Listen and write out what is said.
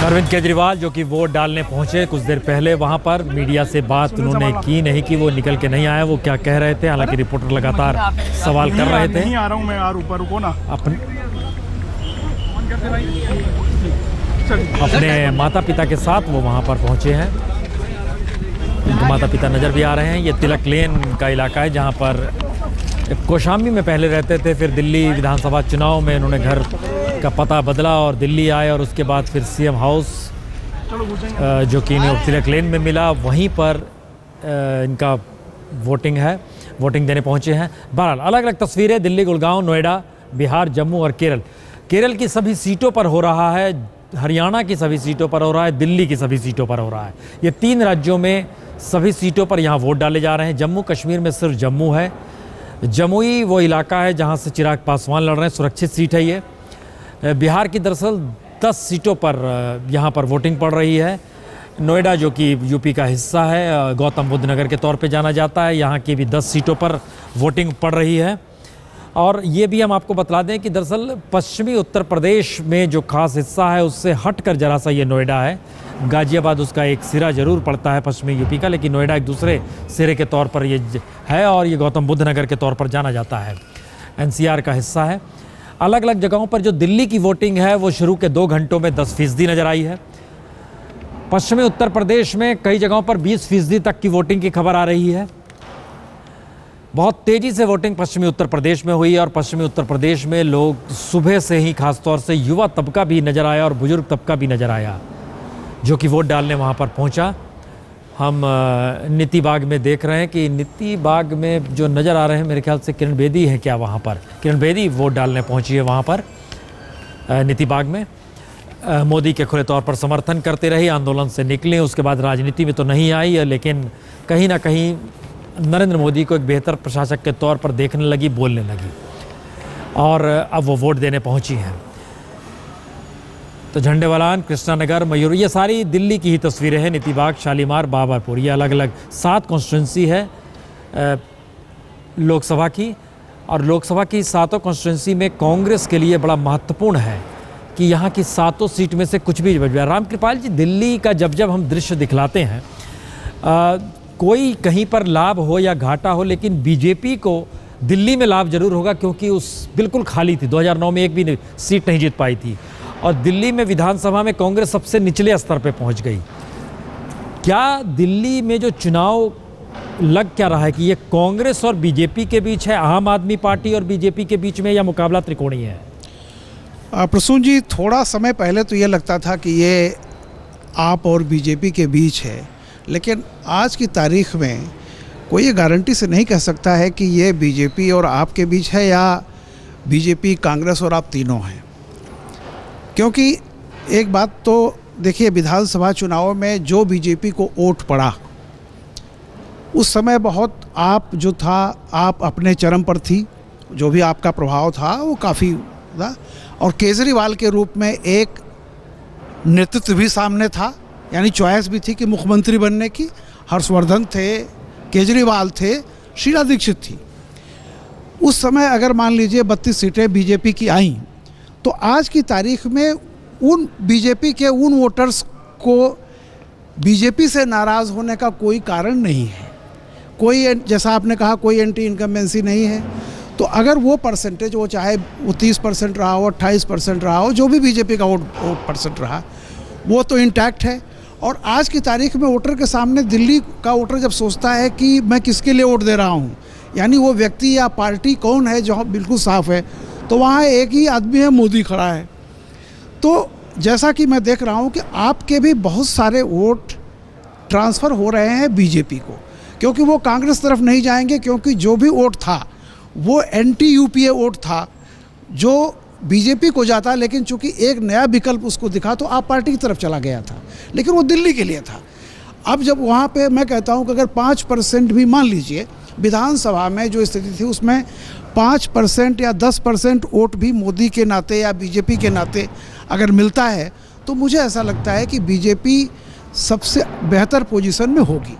अरविंद केजरीवाल जो कि वोट डालने पहुंचे कुछ देर पहले, वहां पर मीडिया से बात उन्होंने की नहीं कि वो निकल के नहीं आए, वो क्या कह रहे थे। हालांकि रिपोर्टर लगातार सवाल कर रहे थे। नहीं आ रहा हूं मैं यार, ऊपर रुको ना। अपने माता पिता के साथ वो वहां पर पहुंचे हैं। उनके माता पिता नज़र भी आ रहे हैं। ये तिलक लेन का इलाका है जहां पर कौशाम्बी में पहले रहते थे, फिर दिल्ली विधानसभा चुनाव में उन्होंने घर का पता बदला और दिल्ली आए, और उसके बाद फिर सीएम हाउस जो कि तिलक लेन में मिला, वहीं पर इनका वोटिंग है, वोटिंग देने पहुंचे हैं। बहरहाल अलग अलग तस्वीरें दिल्ली, गुड़गांव, नोएडा, बिहार, जम्मू और केरल। केरल की सभी सीटों पर हो रहा है, हरियाणा की सभी सीटों पर हो रहा है, दिल्ली की सभी सीटों पर हो रहा है। ये 3 राज्यों में सभी सीटों पर यहाँ वोट डाले जा रहे हैं। जम्मू कश्मीर में सिर्फ जम्मू है। जमुई वो इलाका है जहाँ से चिराग पासवान लड़ रहे हैं, सुरक्षित सीट है ये। बिहार की दरअसल 10 सीटों पर यहाँ पर वोटिंग पड़ रही है। नोएडा जो कि यूपी का हिस्सा है, गौतम बुद्ध नगर के तौर पे जाना जाता है, यहाँ की भी 10 सीटों पर वोटिंग पड़ रही है। और ये भी हम आपको बतला दें कि दरअसल पश्चिमी उत्तर प्रदेश में जो खास हिस्सा है उससे हटकर जरा सा ये नोएडा है। गाजियाबाद उसका एक सिरा जरूर पड़ता है पश्चिमी यूपी का, लेकिन नोएडा एक दूसरे सिरे के तौर पर ये है, और ये गौतम बुद्ध नगर के तौर पर जाना जाता है, एनसीआर का हिस्सा है। अलग अलग जगहों पर जो दिल्ली की वोटिंग है वो शुरू के 2 घंटों में 10% नज़र आई है। पश्चिमी उत्तर प्रदेश में कई जगहों पर 20% तक की वोटिंग की खबर आ रही है। बहुत तेज़ी से वोटिंग पश्चिमी उत्तर प्रदेश में हुई, और पश्चिमी उत्तर प्रदेश में लोग सुबह से ही खासतौर से युवा तबका भी नज़र आया और बुजुर्ग तबका भी नज़र आया जो कि वोट डालने वहाँ पर पहुँचा। हम नीति बाग में देख रहे हैं कि नीति बाग में जो नज़र आ रहे हैं, मेरे ख्याल से किरण बेदी है क्या वहाँ पर, किरण बेदी वोट डालने पहुँची है वहाँ पर नीति बाग में। मोदी के खुले तौर पर समर्थन करते रही, आंदोलन से निकले, उसके बाद राजनीति में तो नहीं आई है, लेकिन कहीं ना कहीं नरेंद्र मोदी को एक बेहतर प्रशासक के तौर पर देखने लगी, बोलने लगी, और अब वो वोट देने पहुँची हैं। तो झंडेवालान, कृष्णानगर, मयूर, ये सारी दिल्ली की ही तस्वीरें हैं। नीति बाग, शालीमार, बाबरपुर, ये अलग अलग 7 कॉन्स्टिट्यूंसी है लोकसभा की, और लोकसभा की 7 कॉन्स्टिट्यूंसी में कांग्रेस के लिए बड़ा महत्वपूर्ण है कि यहाँ की 7 सीट में से कुछ भी बच जाए। रामकृपाल जी, दिल्ली का जब हम दृश्य दिखलाते हैं, कोई कहीं पर लाभ हो या घाटा हो, लेकिन बीजेपी को दिल्ली में लाभ जरूर होगा, क्योंकि उस बिल्कुल खाली थी, 2009 में एक भी सीट नहीं जीत पाई थी, और दिल्ली में विधानसभा में कांग्रेस सबसे निचले स्तर पे पहुंच गई। क्या दिल्ली में जो चुनाव लग क्या रहा है कि ये कांग्रेस और बीजेपी के बीच है, आम आदमी पार्टी और बीजेपी के बीच में, या मुकाबला त्रिकोणीय है? प्रसून जी, थोड़ा समय पहले तो ये लगता था कि ये आप और बीजेपी के बीच है, लेकिन आज की तारीख में कोई ये गारंटी से नहीं कह सकता है कि ये बीजेपी और आप के बीच है, या बीजेपी, कांग्रेस और आप तीनों हैं। क्योंकि एक बात तो देखिए, विधानसभा चुनाव में जो बीजेपी को वोट पड़ा, उस समय बहुत आप जो था, आप अपने चरम पर थी, जो भी आपका प्रभाव था वो काफ़ी था, और केजरीवाल के रूप में एक नेतृत्व भी सामने था, यानी चॉइस भी थी कि मुख्यमंत्री बनने की। हर्षवर्धन थे, केजरीवाल थे, शीला दीक्षित थी। उस समय अगर मान लीजिए 32 सीटें बीजेपी की आईं, तो आज की तारीख में उन बीजेपी के उन वोटर्स को बीजेपी से नाराज़ होने का कोई कारण नहीं है। कोई, जैसा आपने कहा, कोई एंटी इनकम्बेंसी नहीं है। तो अगर वो परसेंटेज, वो चाहे वो 30% रहा हो, 28% रहा हो, जो भी बीजेपी का वोट परसेंट रहा, वो तो इंटैक्ट है। और आज की तारीख में वोटर के सामने दिल्ली का वोटर जब सोचता है कि मैं किसके लिए वोट दे रहा हूँ, यानी वो व्यक्ति या पार्टी कौन है, जो बिल्कुल साफ है, तो वहाँ एक ही आदमी है, मोदी खड़ा है। तो जैसा कि मैं देख रहा हूँ कि आपके भी बहुत सारे वोट ट्रांसफ़र हो रहे हैं बीजेपी को, क्योंकि वो कांग्रेस तरफ नहीं जाएंगे, क्योंकि जो भी वोट था वो एंटी यूपीए वोट था, जो बीजेपी को जाता, लेकिन चूंकि एक नया विकल्प उसको दिखा तो आप पार्टी की तरफ चला गया था, लेकिन वो दिल्ली के लिए था। अब जब वहाँ पे मैं कहता हूँ कि अगर 5% भी, मान लीजिए विधानसभा में जो स्थिति थी उसमें 5% या 10% वोट भी मोदी के नाते या बीजेपी के नाते अगर मिलता है, तो मुझे ऐसा लगता है कि बीजेपी सबसे बेहतर पोजीशन में होगी।